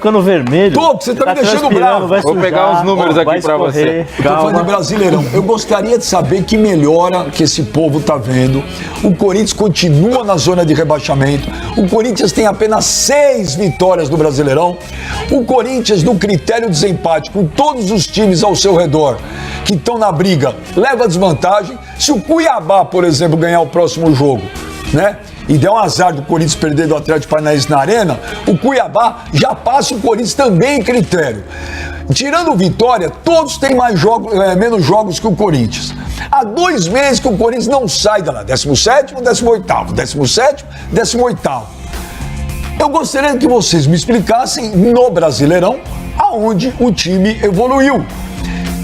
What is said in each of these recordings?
ficando vermelho. Tô, você tá me deixando bravo. Vou pegar uns números aqui pra você. Eu tô falando de Brasileirão. Eu gostaria de saber que melhora que esse povo tá vendo. O Corinthians continua na zona de rebaixamento. O Corinthians tem apenas 6 vitórias no Brasileirão. O Corinthians, no critério de desempate, com todos os times ao seu redor que estão na briga, leva desvantagem. Se o Cuiabá, por exemplo, ganhar o próximo jogo, né? E der um azar do Corinthians perder do Atlético Paranaense na Arena, o Cuiabá já passa o Corinthians também em critério. Tirando o Vitória, todos têm menos jogos que o Corinthians. Há 2 meses que o Corinthians não sai da 17º, 18º, 17º, 18º. Eu gostaria que vocês me explicassem no Brasileirão aonde o time evoluiu.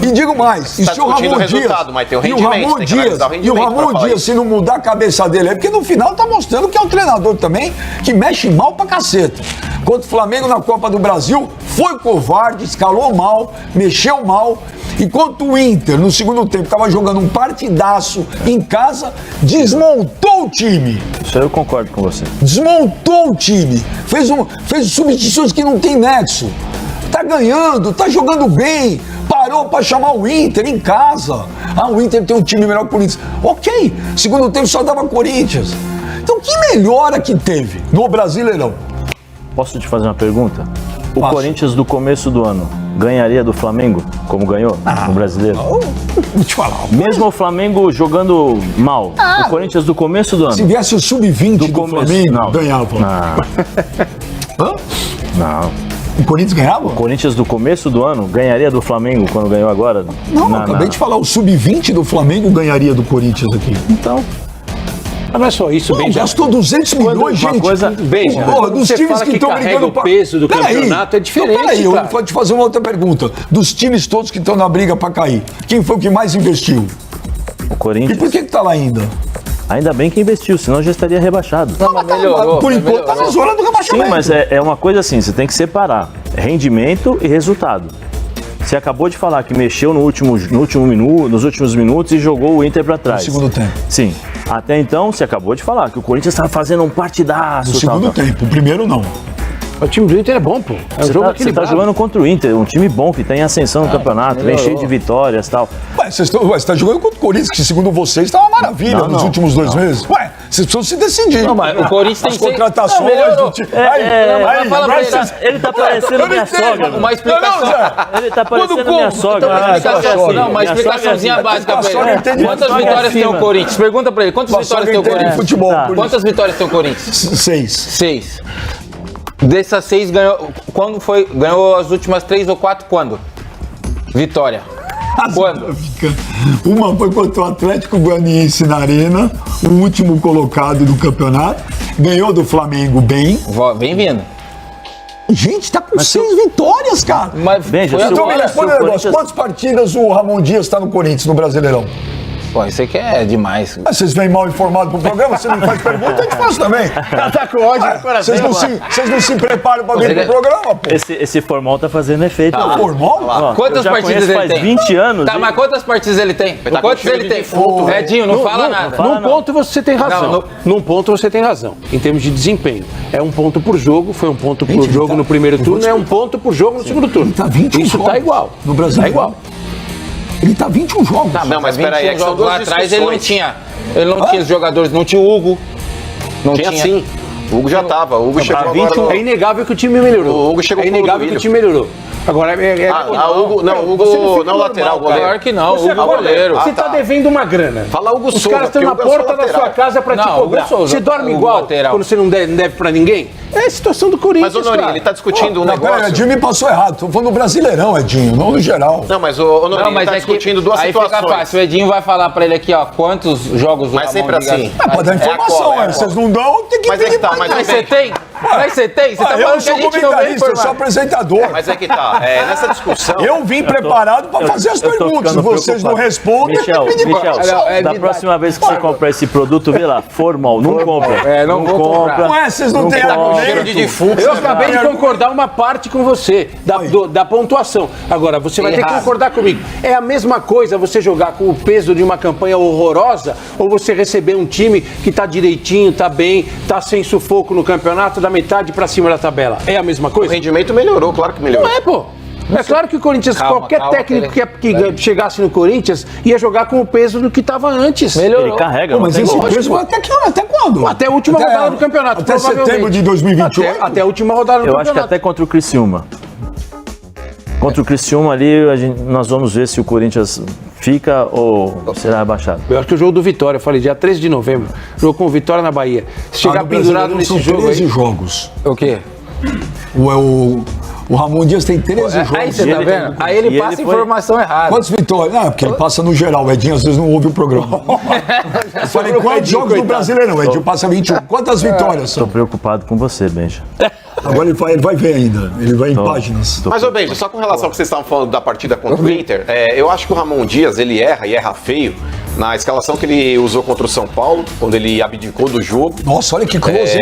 E digo mais, e se o Ramon Dias, se não mudar a cabeça dele, é porque no final tá mostrando que é um treinador também que mexe mal pra caceta. Contra o Flamengo na Copa do Brasil, foi covarde, escalou mal, mexeu mal. E contra o Inter, no segundo tempo, tava jogando um partidaço em casa, desmontou o time. Isso eu concordo com você. Desmontou o time. Fez substituições que não tem nexo. Tá ganhando, tá jogando bem. Parou para chamar o Inter em casa. O Inter tem um time melhor que o Corinthians. Ok, segundo tempo só dava Corinthians. Então que melhora que teve no Brasileirão? Posso te fazer uma pergunta? O Corinthians do começo do ano ganharia do Flamengo, como ganhou no Brasileiro? Vou te falar. Mesmo o Flamengo jogando mal, o Corinthians do começo do ano. Se viesse o sub-20 do Flamengo, ganhava. Não. O Corinthians ganhava? O Corinthians do começo do ano ganharia do Flamengo quando ganhou agora? Não, acabei de falar, o sub-20 do Flamengo ganharia do Corinthians aqui. Então... Mas não é só isso, Benja. Gastou 200 milhões, gente. Benja, dos times que estão brigando o peso do campeonato é diferente, peraí, eu vou te fazer uma outra pergunta. Dos times todos que estão na briga para cair, quem foi o que mais investiu? O Corinthians. E por que tá lá ainda? Ainda bem que investiu, senão já estaria rebaixado. Não, mas melhorou, por enquanto tá na zona do rebaixamento. Sim, mas é uma coisa assim, você tem que separar rendimento e resultado. Você acabou de falar que mexeu nos últimos minutos e jogou o Inter para trás. No segundo tempo. Sim. Até então, você acabou de falar que o Corinthians estava fazendo um partidaço. No segundo tempo, o primeiro não. O time do Inter é bom, pô. Você tá jogando contra o Inter, um time bom que tem ascensão no campeonato, vem cheio de vitórias e tal. Ué, você tá jogando contra o Corinthians, que segundo vocês está uma maravilha nos últimos 2 meses. Ué, vocês precisam se decidir. Não, mas o Corinthians tem as contratações do time. Ele tá parecendo minha sogra. Uma explicação. Ele tá parecendo minha sogra. Não, uma explicaçãozinha básica pra ele. Quantas vitórias tem o Corinthians? Pergunta pra ele, quantas vitórias tem o Corinthians? Quantas vitórias tem o Corinthians? 6. Dessas 6 ganhou. Quando foi? Ganhou as últimas 3 ou 4 quando? Vitória. Quando? Uma foi contra o Atlético Goianiense na Arena, o último colocado do campeonato. Ganhou do Flamengo bem. Vem vindo. Gente, tá com 6 vitórias, cara. Mas veja, então me responde um negócio. Quantas partidas o Ramon Dias tá no Corinthians, no Brasileirão? Pô, isso aqui é demais. Mas vocês vêm mal informados pro programa, você não faz pergunta, a gente faz também. Tá com ódio no coração. Vocês não se preparam pra vir pro programa, pô. Esse formal tá fazendo efeito. Formal? Quantas partidas ele faz tem? 20 anos. Tá, mas quantas partidas ele tem? Quantas ele tem? Edinho, não fala nada. Num ponto você tem razão. Num ponto você tem razão. Em termos de desempenho. É um ponto por jogo, foi um ponto por jogo no primeiro turno, é um ponto por jogo no segundo turno. Tá 21 Isso tá igual. No Brasil. Tá igual. Ele tá 21 jogos. Tá, não, mas peraí, é que são duas atrás ele não tinha os jogadores, não tinha o Hugo. Não tinha sim. O Hugo já tava, o Hugo chegou agora. É inegável que o time melhorou. O Hugo chegou. É inegável que o time melhorou. Agora Hugo, não, Hugo não lateral, goleiro. Claro que não, Hugo goleiro. Você tá devendo uma grana. Fala Hugo Souza. Os caras estão na porta da sua casa pra te cobrar. Você dorme igual quando você não deve pra ninguém? É a situação do Corinthians. Mas, Norinha, ele tá discutindo um negócio. Pera, Edinho me passou errado. Tô falando do Brasileirão, Edinho, não no geral. Não, mas o Norinha tá discutindo duas situações. Aí fica fácil. O Edinho vai falar pra ele aqui, ó, quantos jogos o Mas sempre assim. Pode dar informação, vocês não dão, tem que pedir pra Mas você tem? Mas você tem? Você tá falando que a gente não vem eu sou apresentador. Mas é que tá, nessa discussão... Eu vim preparado pra fazer as perguntas. Se vocês não respondem, Michel, da próxima vez que você comprar esse produto, vê lá, formal, não compra. Não compra. Ué, vocês não têm cheiro de defunto. Eu acabei de concordar uma parte com você, da pontuação. Agora, você vai ter que concordar comigo. É a mesma coisa você jogar com o peso de uma campanha horrorosa ou você receber um time que tá direitinho, tá bem, tá sem sufoco no campeonato, da metade pra cima da tabela, é a mesma O coisa? rendimento melhorou, claro que melhorou. Não é, pô. É claro que o Corinthians, qualquer técnico que chegasse no Corinthians ia jogar com o peso do que estava antes. Ele carrega, Pô, mas esse peso vai até quando? Até a última rodada do campeonato, Até setembro de 2028? Até a última rodada do Eu campeonato. acho que até contra o Criciúma. Contra o Criciúma ali, nós vamos ver se o Corinthians fica ou será rebaixado. Eu acho que o jogo do Vitória, eu falei, dia 13 de novembro, jogo com o Vitória na Bahia. Se chegar pendurado nesse jogo aí... 13 aí... jogos. O quê? O Ramon Dias tem 13 jogos. Aí você tá vendo? Aí ele passa informação errada. Quantas vitórias? Não, porque ele passa no geral. O Edinho às vezes não ouve o programa. Eu falei, quantos jogos do Brasileirão? O Edinho passa 21. Quantas vitórias são? Estou preocupado com você, Benja. Agora ele vai ver ainda. Ele vai em páginas. Mas, ô Benja, só com relação ao que vocês estavam falando da partida contra o Inter, eu acho que o Ramon Dias, ele erra e erra feio na escalação que ele usou contra o São Paulo, quando ele abdicou do jogo. Nossa, olha que close, hein?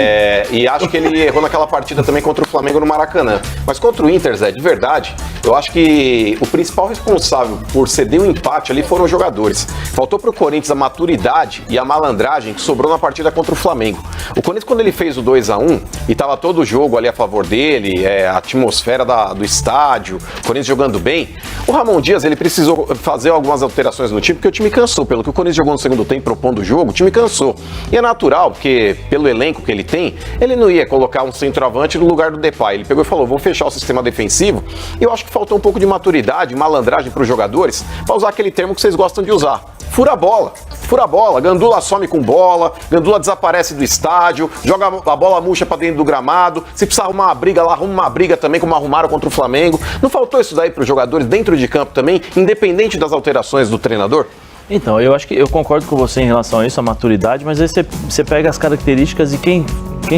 E acho que ele errou naquela partida também contra o Flamengo no Maracanã. Mas contra o Inter, Zé, de verdade, eu acho que o principal responsável por ceder o empate ali foram os jogadores. Faltou pro Corinthians a maturidade e a malandragem que sobrou na partida contra o Flamengo. O Corinthians, quando ele fez o 2-1 e tava todo o jogo ali a favor dele, a atmosfera do estádio, o Corinthians jogando bem, o Ramon Dias, ele precisou fazer algumas alterações no time, porque o time cansou. Pelo que o Corinthians jogou no segundo tempo, propondo o jogo, o time cansou. E é natural, porque pelo elenco que ele tem, ele não ia colocar um centroavante no lugar do Depay. Ele pegou e falou, vou fechar o sistema defensivo. E eu acho que faltou um pouco de maturidade, malandragem para os jogadores, para usar aquele termo que vocês gostam de usar. Fura a bola. Fura a bola. Gandula some com bola, Gandula desaparece do estádio, joga a bola murcha para dentro do gramado. Se precisar arrumar uma briga lá, arruma uma briga também, como arrumaram contra o Flamengo. Não faltou isso daí para os jogadores dentro de campo também, independente das alterações do treinador? Então, eu acho que eu concordo com você em relação a isso, a maturidade, mas aí você pega as características e quem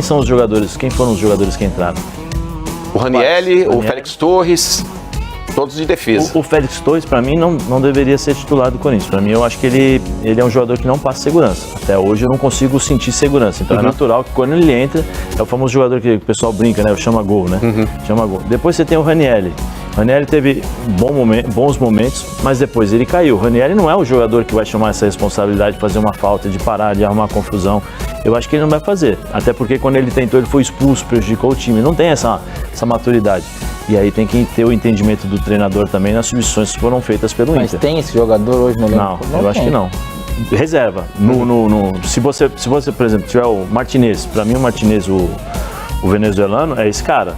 são os jogadores, quem foram os jogadores que entraram? O Ranieri, o Félix Torres, todos de defesa. O Félix Torres, para mim, não deveria ser titular do Corinthians. Para mim, eu acho que ele é um jogador que não passa segurança. Até hoje eu não consigo sentir segurança. Então é natural que quando ele entra, é o famoso jogador que o pessoal brinca, né? Chama gol, né? Chama gol. Depois você tem o Ranieri. O Ranieri teve bons momentos, mas depois ele caiu. O Ranieri não é o jogador que vai chamar essa responsabilidade de fazer uma falta, de parar, de arrumar confusão. Eu acho que ele não vai fazer. Até porque quando ele tentou, ele foi expulso, prejudicou o time. Não tem essa maturidade. E aí tem que ter o entendimento do treinador também nas substituições que foram feitas pelo Inter. Mas tem esse jogador hoje no elenco? Não, eu acho que não. Reserva. Se você, por exemplo, tiver o Martinez, para mim o Martinez, o venezuelano, é esse cara.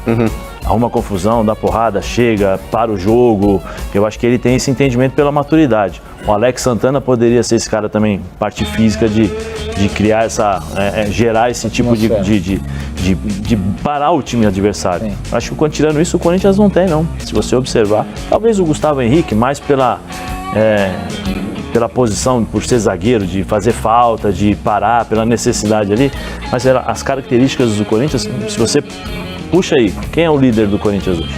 Arruma confusão, dá porrada, chega, para o jogo. Eu acho que ele tem esse entendimento pela maturidade. O Alex Santana poderia ser esse cara também, parte física de criar gerar esse tipo de parar o time adversário. Sim. Acho que tirando isso, o Corinthians não tem, não. Se você observar, talvez o Gustavo Henrique, mais pela posição, por ser zagueiro, de fazer falta, de parar, pela necessidade ali, mas as características do Corinthians, se você puxa aí, quem é o líder do Corinthians hoje?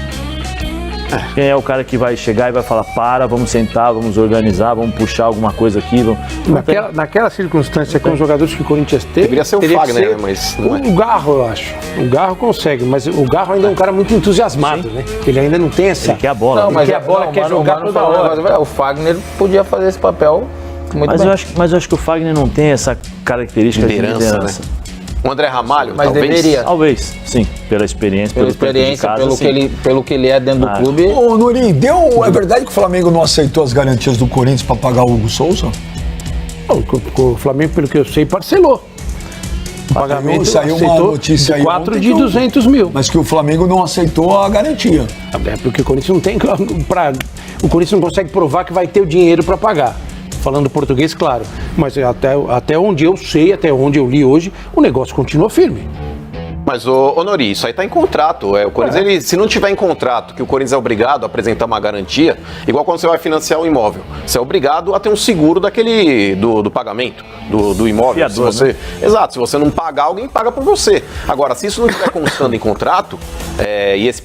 Quem é o cara que vai chegar e vai falar, vamos sentar, vamos organizar, vamos puxar alguma coisa aqui? Naquela circunstância, com os jogadores que o Corinthians teve... Deveria ser o Fagner, mas não é. O Garro, eu acho. O Garro consegue, mas o Garro ainda é um cara muito entusiasmado, né? Ele ainda não tem essa... Ele quer a bola. Ele quer a bola, quer jogar toda hora. O Fagner podia fazer esse papel muito bem. Mas eu acho que o Fagner não tem essa característica de liderança. Né? O André Ramalho, mas talvez? Deveria. Talvez, sim. Pela experiência, pelo que ele é dentro do clube. Ô, Nuri, é verdade que o Flamengo não aceitou as garantias do Corinthians para pagar o Hugo Souza? O Flamengo, pelo que eu sei, parcelou. O pagamento saiu uma notícia aí 4 de 200 mil. Mas que o Flamengo não aceitou a garantia. É porque o Corinthians não tem... O Corinthians não consegue provar que vai ter o dinheiro para pagar. Falando português, claro. Mas até onde eu sei, até onde eu li hoje, o negócio continua firme. Mas, ô Nori, isso aí tá em contrato. O Corinthians, ele, se não tiver em contrato, que o Corinthians é obrigado a apresentar uma garantia, igual quando você vai financiar um imóvel, você é obrigado a ter um seguro do pagamento do imóvel. Fiador, se você, né? Exato, se você não pagar, alguém paga por você. Agora, se isso não estiver constando em contrato, e esse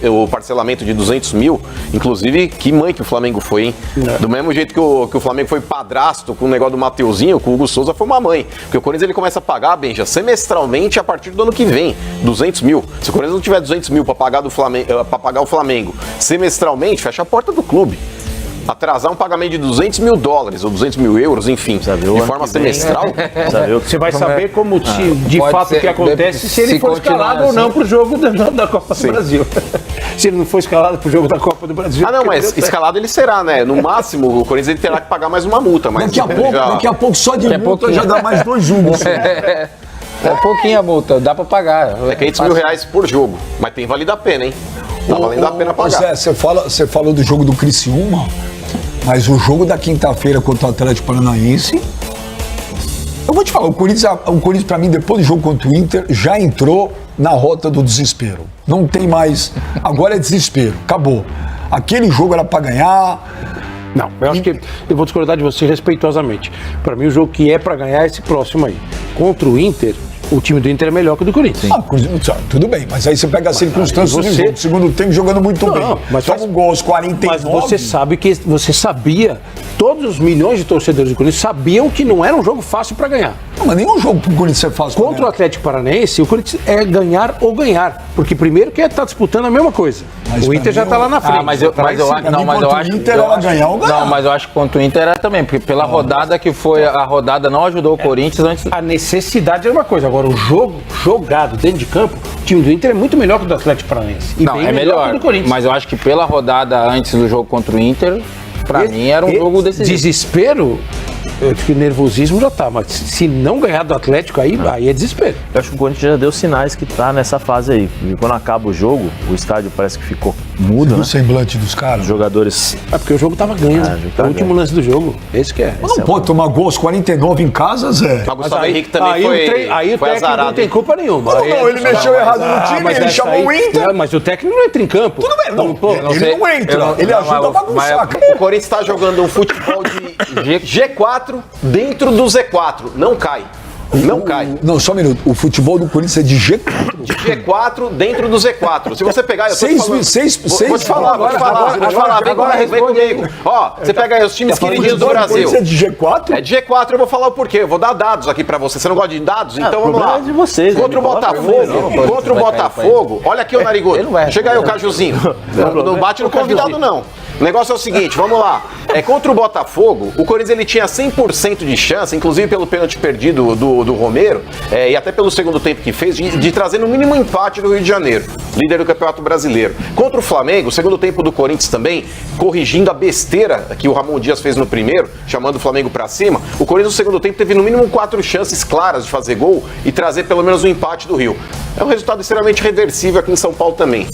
o parcelamento de 200 mil, inclusive, que mãe que o Flamengo foi, hein? Do mesmo jeito que o Flamengo foi padrasto com o negócio do Mateuzinho, com o Hugo Souza foi uma mãe. Porque o Corinthians ele começa a pagar, Benja, semestralmente a partir do ano que vem, 200 mil. Se o Corinthians não tiver 200 mil para pagar o Flamengo semestralmente, fecha a porta do clube. atrasar um pagamento de $200 mil ou 200 mil euros, enfim, de forma semestral. Você vai saber como de fato o que acontece se ele for escalado ou não para o jogo da Copa do Brasil. Se ele não for escalado para o jogo da Copa do Brasil. Ah, não, mas escalado ele será, né? No máximo, o Corinthians ele terá que pagar mais uma multa. Mas daqui a pouco só de multa já dá mais 2 jogos. É pouquinho a multa, dá pra pagar. É R$500 mil por jogo, mas tem valido a pena, hein? Tá valendo a pena pagar. Zé, você falou do jogo do Criciúma, mas o jogo da quinta-feira contra o Atlético Paranaense, eu vou te falar, o Corinthians pra mim, depois do jogo contra o Inter, já entrou na rota do desespero. Não tem mais, agora é desespero, acabou. Aquele jogo era pra ganhar. Não, eu acho que eu vou discordar de você respeitosamente. Para mim, o jogo que é para ganhar é esse próximo aí. Contra o Inter, o time do Inter é melhor que o do Corinthians. Tudo bem, mas aí você pega as circunstâncias do jogo, segundo tempo jogando muito bem. Mas toma um gol aos 49. Mas você sabe que você sabia, todos os milhões de torcedores do Corinthians sabiam que não era um jogo fácil para ganhar. Não, mas nenhum jogo pro Corinthians é fácil. Contra o Atlético Paranaense, o Corinthians é ganhar ou ganhar. Porque primeiro que tá disputando a mesma coisa. Mas o Inter já tá lá na frente. Mas eu acho que Inter era ganhar ou ganhar. Não, mas eu acho que contra o Inter era também, porque pela rodada que foi, a rodada não ajudou o Corinthians antes. A necessidade é uma coisa, agora o jogo jogado dentro de campo, o time do Inter é muito melhor que o do Atlético Paranaense. E não, é melhor que o do Corinthians. Mas eu acho que pela rodada antes do jogo contra o Inter, pra mim era um jogo decisivo. Desespero, eu acho que nervosismo já tá, mas se não ganhar do Atlético, aí é desespero. Eu acho que o Corinthians já deu sinais que tá nessa fase aí. E quando acaba o jogo, o estádio parece que ficou mudo, né? O semblante dos caras. Os jogadores... É porque o jogo tava ganho, o último lance do jogo. Esse que é. Mas não pode tomar gol aos 49 em casa, Zé. Mas Gustavo Henrique também aí o técnico não tem culpa nenhuma. Não, ele mexeu errado no time, ele chamou o Inter. Mas o técnico não entra em campo. Tudo bem, ele não entra, ele ajuda a bagunçar. O Corinthians tá jogando um futebol de G4 dentro do Z4, não cai. Não cai. Não, só um minuto. O futebol do Corinthians é de G4. De G4 dentro do Z4. Se você pegar... Vou te falar. Vem comigo. Ó, você pega aí os times queridinhos do Brasil. É de G4? É de G4, eu vou falar o porquê. Eu vou dar dados aqui pra você. Você não gosta de dados? Então vamos lá. É de vocês, contra o Botafogo. Olha aqui o narigudo. Chega aí o Cajuzinho. Não bate no convidado, não. O negócio é o seguinte, vamos lá. Contra o Botafogo, o Corinthians ele tinha 100% de chance, inclusive pelo pênalti perdido do Romero, e até pelo segundo tempo que fez, de trazer no mínimo um empate do Rio de Janeiro, líder do Campeonato Brasileiro. Contra o Flamengo, o segundo tempo do Corinthians também, corrigindo a besteira que o Ramon Dias fez no primeiro, chamando o Flamengo pra cima, o Corinthians no segundo tempo teve no mínimo 4 chances claras de fazer gol e trazer pelo menos um empate do Rio. É um resultado extremamente reversível aqui em São Paulo também.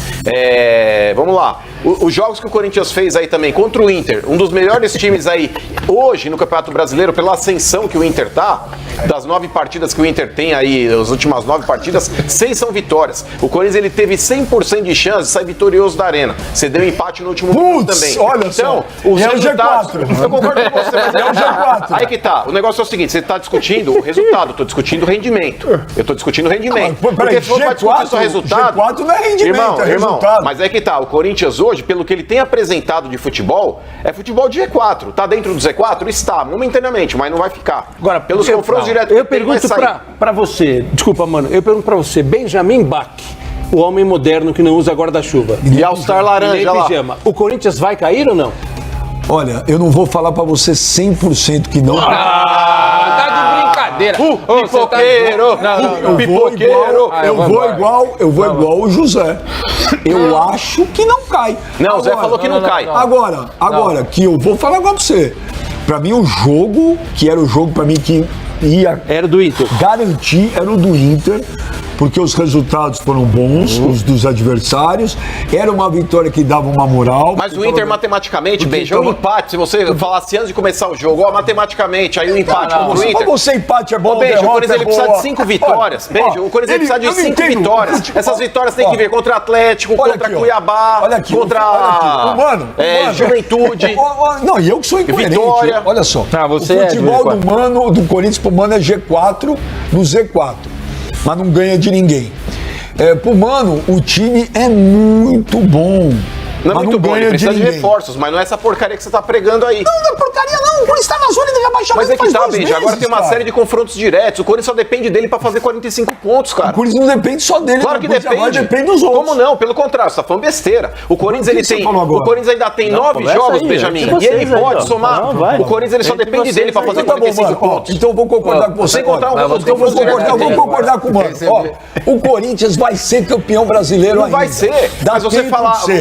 Vamos lá. Os jogos que o Corinthians fez aí também contra o Inter, um dos melhores times aí hoje no Campeonato Brasileiro, pela ascensão que o Inter tá, das 9 partidas que o Inter tem aí, as últimas 9 partidas, 6 são vitórias. O Corinthians ele teve 100% de chance de sair vitorioso da arena. Você deu empate no último minuto também. Olha só. Então, os resultados... G4. Eu concordo com você, mas é o G4. Aí que tá. O negócio é o seguinte, você tá discutindo o resultado, eu tô discutindo o rendimento. Eu tô discutindo o rendimento. Porque se for pra discutir só resultado... G4 não é rendimento, é resultado. Mas é que tá. O Corinthians hoje, pelo que ele tem apresentado de futebol, é futebol de G4. Tá dentro do Z4? Está, momentaneamente, mas não vai ficar. Agora, pelos confrontos diretos, eu pergunto pra você, desculpa, mano, eu pergunto pra você, Benjamin Bach, o homem moderno que não usa guarda-chuva. E All-Star laranja lá. Pijama. O Corinthians vai cair ou não? Olha, eu não vou falar pra você 100% que não. Tá de brincadeira. Pipoqueiro. Eu vou igual o José. Eu acho que não cai. Não, o Zé falou que não cai. Agora, que eu vou falar agora pra você. Pra mim, o jogo, que era o jogo pra mim que ia... Era do Inter. Garantir, era o do Inter. Porque os resultados foram bons, os dos adversários. Era uma vitória que dava uma moral. Mas o Inter, matematicamente, Benja, um empate. Se você falasse antes de começar o jogo, matematicamente, aí o empate contra o Inter. Pra você, empate é bom, Benja, o Corinthians ele precisa de 5 vitórias. Benja, o Corinthians precisa de 5 vitórias. Essas vitórias têm que vir contra o Atlético, contra Cuiabá, contra Juventude. Não, e eu que sou incoerente. Vitória. Olha só, o futebol do Corinthians pro Mano é G4 no Z4. Mas não ganha de ninguém. Pro Mano, o time é muito bom. Não é muito bom, ele precisa de reforços, mas não é essa porcaria que você tá pregando aí. Não é porcaria não, o Corinthians tá na zona de rebaixamento. Mas é que tá, Benja, agora tem uma série de confrontos diretos, o Corinthians só depende dele pra fazer 45 pontos, cara. O Corinthians não depende só dele, claro que depende. Agora depende dos outros. Como não? Pelo contrário, você tá falando besteira. O Corinthians, o Corinthians ainda tem 9 jogos, Benjamin, e ele pode somar. O Corinthians ele só depende dele pra fazer 45 pontos. Então eu vou concordar com você. Eu vou concordar com o Mano. O Corinthians vai ser campeão brasileiro ainda. Não vai ser.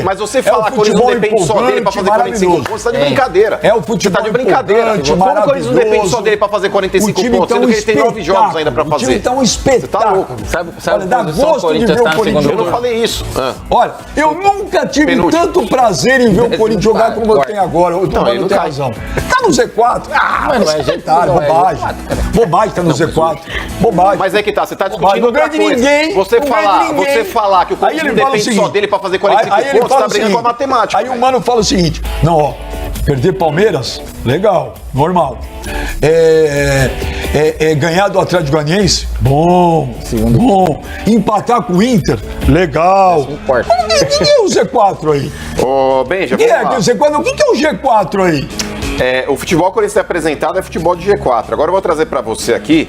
Mas você falar que o Corinthians não depende só dele pra fazer 45 pontos, você tá de brincadeira. É o futebol. Você tá de brincadeira. Como o Corinthians não depende só dele pra fazer 45 pontos, sendo que ele tem 9 jogos ainda pra fazer. O time tá um espetáculo. Você tá louco. Sabe dá gosto de ver o Corinthians. Eu não falei isso. Olha, eu nunca tive tanto prazer em ver o Corinthians jogar como eu tenho agora. O Tomano tem razão. Tá no Z4. Mas é espetáculo, bobagem. Bobagem tá no Z4. Bobagem. Mas é que tá, você tá discutindo outra coisa. Você falar que o Corinthians não depende só dele pra fazer 45 pontos, você tá brigando com a matemática. Aí o Mano fala o seguinte, não, ó, perder Palmeiras, legal, normal. Ganhar do Atlético Goianiense, bom. Empatar com o Inter, legal. Quem é o Z4 aí? Ô, Benja, vamos lá. O que é o G4 aí? O futebol que o Corinthians é apresentado é futebol de G4. Agora eu vou trazer pra você aqui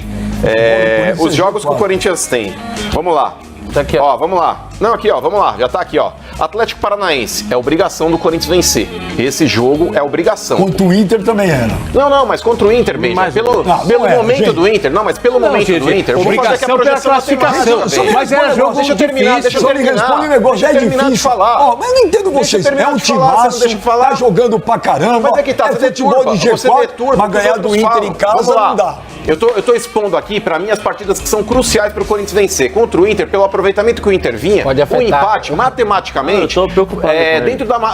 os jogos que o Corinthians tem. Vamos lá. Tá aqui, ó, vamos lá. Não, aqui, ó, vamos lá. Já tá aqui, ó. Atlético Paranaense, é obrigação do Corinthians vencer. Esse jogo é obrigação. Contra o Inter também era. Não, mas contra o Inter, Benja. Pelo momento do Inter. Não, mas pelo momento do Inter. Vamos fazer aqui a projeção classificação. Mas é jogo deixa eu terminar. Deixa eu responde o negócio, já é difícil de falar. Mas eu não entendo vocês. É um timaço, tá jogando pra caramba. Mas é que tá, você futebol de G4, mas ganhar do Inter em casa não dá. Eu tô expondo aqui, pra mim, as partidas que são cruciais pro Corinthians vencer. Contra o Inter, pelo aproveitamento que o Inter vinha, o empate, matematicamente, eu tô preocupado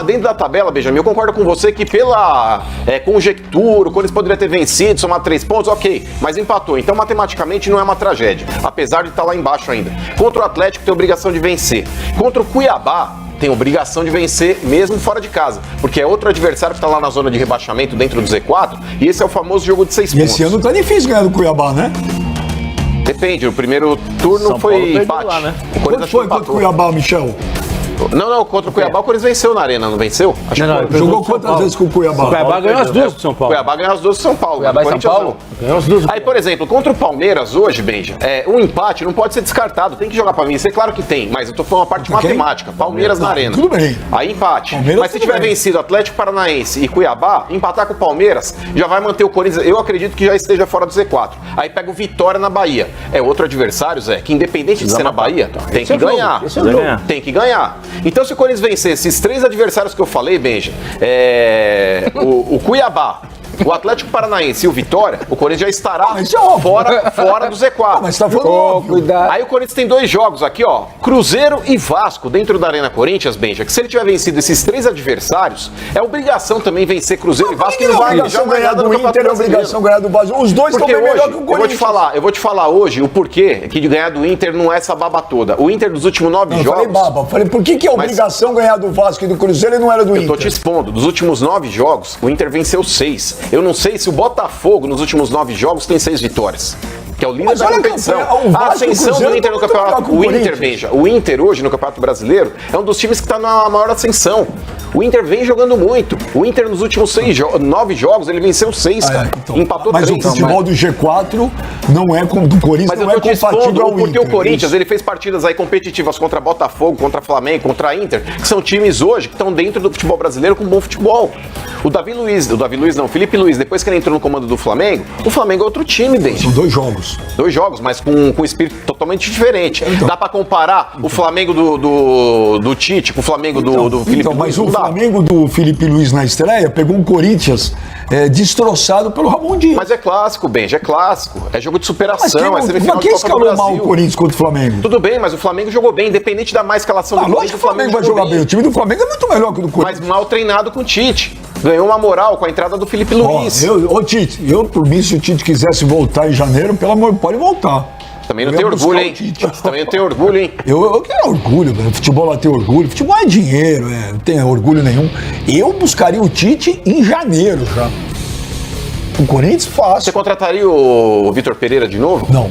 dentro da tabela, Benjamin, eu concordo com você que pela conjectura, o Corinthians poderia ter vencido, somar 3 pontos, ok, mas empatou. Então, matematicamente, não é uma tragédia, apesar de estar lá embaixo ainda. Contra o Atlético, tem obrigação de vencer. Contra o Cuiabá, tem obrigação de vencer mesmo fora de casa, porque é outro adversário que está lá na zona de rebaixamento dentro do Z4, e esse é o famoso jogo de 6 pontos. Esse ano tá difícil ganhar do Cuiabá, né? Depende, no primeiro turno São foi Paulo empate. lá, né? O Quanto foi contra o Cuiabá, Michel? Não, contra o Cuiabá o Corinthians venceu na Arena, não venceu? Jogou quantas vezes com o Cuiabá? O Cuiabá ganhou as duas de São Paulo. Cuiabá ganhou as duas de São Paulo. Cuiabá e São Paulo? Ganhou as duas. Aí, por exemplo, contra o Palmeiras hoje, Benja, um empate não pode ser descartado. Tem que jogar pra mim. Isso é claro que tem, mas eu tô falando a parte matemática. Palmeiras na Arena. Tudo bem. Aí empate. Palmeiras, mas se tiver vencido Atlético Paranaense e Cuiabá, empatar com o Palmeiras, já vai manter o Corinthians. Eu acredito que já esteja fora do Z4. Aí pega o Vitória na Bahia. É outro adversário, Zé, que independente de ser na Bahia, tem que ganhar. Tem que ganhar. Então, se o Corinthians vencer esses 3 adversários que eu falei, Benja, o Cuiabá, o Atlético Paranaense e o Vitória, o Corinthians já estará fora do Z4. Mas tá falando cuidado. Aí o Corinthians tem 2 jogos aqui, ó, Cruzeiro e Vasco, dentro da Arena Corinthians, Benja, que se ele tiver vencido esses 3 adversários, é obrigação também vencer Cruzeiro e Vasco, e não vai já ganhar do Inter, é obrigação ganhar do Vasco. Os dois estão bem melhor que o Corinthians. Eu vou te falar hoje o porquê que de ganhar do Inter não é essa baba toda. O Inter dos últimos 9 jogos... Falei, por que é obrigação ganhar do Vasco e do Cruzeiro e não era do Inter? Eu tô te expondo, dos últimos 9 jogos, o Inter venceu 6. Eu não sei se o Botafogo, nos últimos 9 jogos, tem 6 vitórias. Que é o líder da competição. A ascensão do Inter no campeonato. O Inter, veja, o Inter hoje no Campeonato Brasileiro é um dos times que está na maior ascensão. O Inter vem jogando muito. O Inter nos últimos 9 jogos, ele venceu 6, cara. Então, empatou 3. Mas o futebol do G4 não é como do Corinthians, mas não é compatível ao Inter. Porque o Corinthians, ele fez partidas aí competitivas contra Botafogo, contra Flamengo, contra Inter, que são times hoje que estão dentro do futebol brasileiro com bom futebol. O Felipe Luiz, depois que ele entrou no comando do Flamengo, o Flamengo é outro time, desde. São 2 jogos. 2 jogos, mas com um espírito totalmente diferente. Então, dá pra comparar o Flamengo do Tite com o Flamengo do Felipe Luiz? Mas o Flamengo do Felipe Luiz na estreia pegou um Corinthians destroçado pelo Ramon Dias. Mas é clássico, Benja, é clássico. É jogo de superação, é semifinal de Copa do escalou mal o Corinthians contra o Flamengo? Tudo bem, mas o Flamengo jogou bem, independente da má escalação do Corinthians. O Flamengo vai jogar bem. O time do Flamengo é muito melhor que o do Corinthians. Mas mal treinado com o Tite. Ganhou uma moral com a entrada do Felipe Luiz. Tite, por mim, se o Tite quisesse voltar em janeiro, pelo amor, pode voltar. Também não tem orgulho, hein? Também não tem orgulho, hein? Eu quero orgulho, velho. Futebol lá tem orgulho. Futebol é dinheiro, não tem orgulho nenhum. Eu buscaria o Tite em janeiro já. O Corinthians fácil. Você contrataria o Vitor Pereira de novo? Não.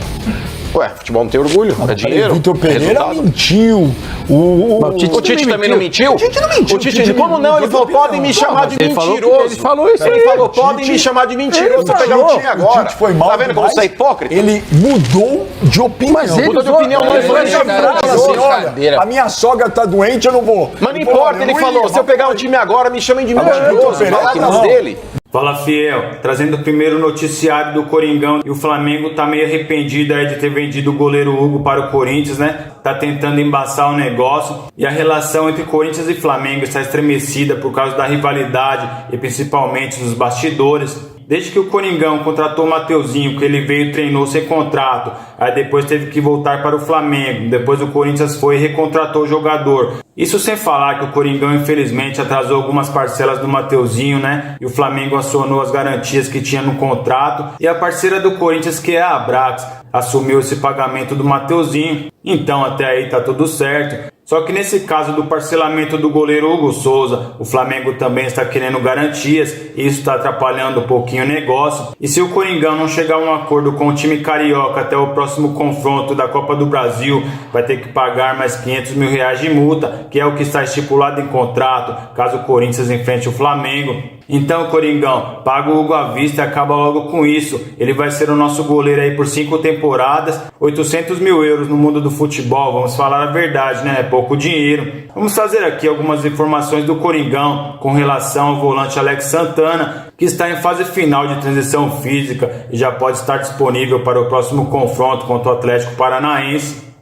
Ué, futebol não tem orgulho, é dinheiro. Vitor Pereira mentiu. O Tite também não mentiu? O Tite não mentiu. O Tite, como não? Ele falou, podem me chamar de mentiroso. Ele falou isso aí. Ele falou, podem me chamar de mentiroso. Você pegar o time agora. O Tite foi mal. Tá vendo como você é hipócrita? Ele mudou de opinião. Mas ele Mudou de opinião, não ele foi foi assim, brincadeira. a minha sogra tá doente, eu não vou. Mas não importa, ele falou, se eu pegar o time agora, me chamem de mentiroso. Palavras dele. Fala, Fiel, trazendo o primeiro noticiário do Coringão, e o Flamengo tá meio arrependido aí de ter vendido o goleiro Hugo para o Corinthians, né? Tá tentando embaçar o negócio, e a relação entre Corinthians e Flamengo está estremecida por causa da rivalidade e principalmente dos bastidores. Desde que o Coringão contratou o Mateuzinho, que ele veio e treinou sem contrato, aí depois teve que voltar para o Flamengo, depois o Corinthians foi e recontratou o jogador. Isso sem falar que o Coringão infelizmente atrasou algumas parcelas do Mateuzinho, né? E o Flamengo acionou as garantias que tinha no contrato, e a parceira do Corinthians, que é a Abrax, assumiu esse pagamento do Mateuzinho. Então até aí tá tudo certo. Só que nesse caso do parcelamento do goleiro Hugo Souza, o Flamengo também está querendo garantias, e isso está atrapalhando um pouquinho o negócio. E se o Coringão não chegar a um acordo com o time carioca até o próximo confronto da Copa do Brasil, vai ter que pagar mais R$500 mil de multa, que é o que está estipulado em contrato, caso o Corinthians enfrente o Flamengo. Então, Coringão, paga o Hugo à vista e acaba logo com isso. Ele vai ser o nosso goleiro aí por 5 temporadas, 800 mil euros no mundo do futebol, vamos falar a verdade, né? É pouco dinheiro. Vamos fazer aqui algumas informações do Coringão com relação ao volante Alex Santana, que está em fase final de transição física e já pode estar disponível para o próximo confronto contra o Atlético Paranaense.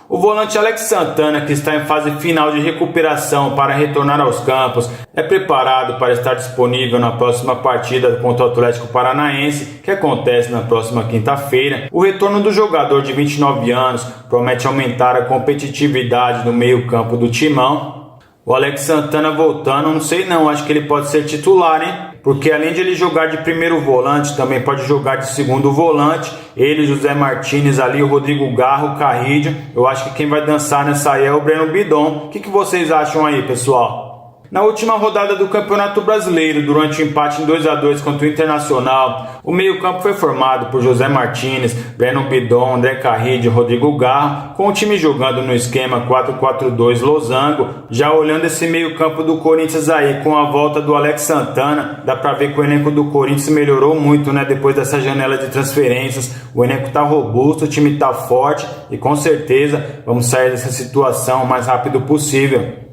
O volante Alex Santana, que está em fase final de recuperação para retornar aos campos, é preparado para estar disponível na próxima partida contra o Atlético Paranaense, que acontece na próxima quinta-feira. O retorno do jogador de 29 anos promete aumentar a competitividade no meio-campo do timão. O Alex Santana voltando, não sei não, acho que ele pode ser titular, hein? Porque além de ele jogar de primeiro volante, também pode jogar de segundo volante. Ele, José Martínez ali, o Rodrigo Garro, o Carrídio. Eu acho que quem vai dançar nessa aí é o Breno Bidon. O que vocês acham aí, pessoal? Na última rodada do Campeonato Brasileiro, durante o empate em 2-2 contra o Internacional, o meio-campo foi formado por José Martínez, Breno Bidon, André Carrídio e Rodrigo Garro, com o time jogando no esquema 4-4-2 losango. Já olhando esse meio-campo do Corinthians aí, com a volta do Alex Santana, dá pra ver que o elenco do Corinthians melhorou muito, né? Depois dessa janela de transferências, o elenco tá robusto, o time tá forte e com certeza vamos sair dessa situação o mais rápido possível.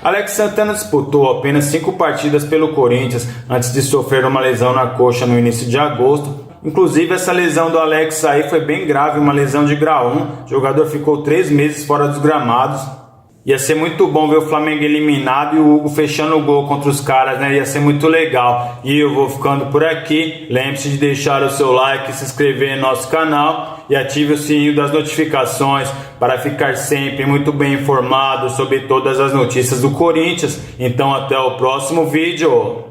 Alex Santana disputou apenas 5 partidas pelo Corinthians antes de sofrer uma lesão na coxa no início de agosto. Inclusive, essa lesão do Alex aí foi bem grave, uma lesão de grau 1. O jogador ficou 3 meses fora dos gramados. Ia ser muito bom ver o Flamengo eliminado e o Hugo fechando o gol contra os caras, né? Ia ser muito legal. E eu vou ficando por aqui. Lembre-se de deixar o seu like, se inscrever no nosso canal e ative o sininho das notificações para ficar sempre muito bem informado sobre todas as notícias do Corinthians. Então até o próximo vídeo.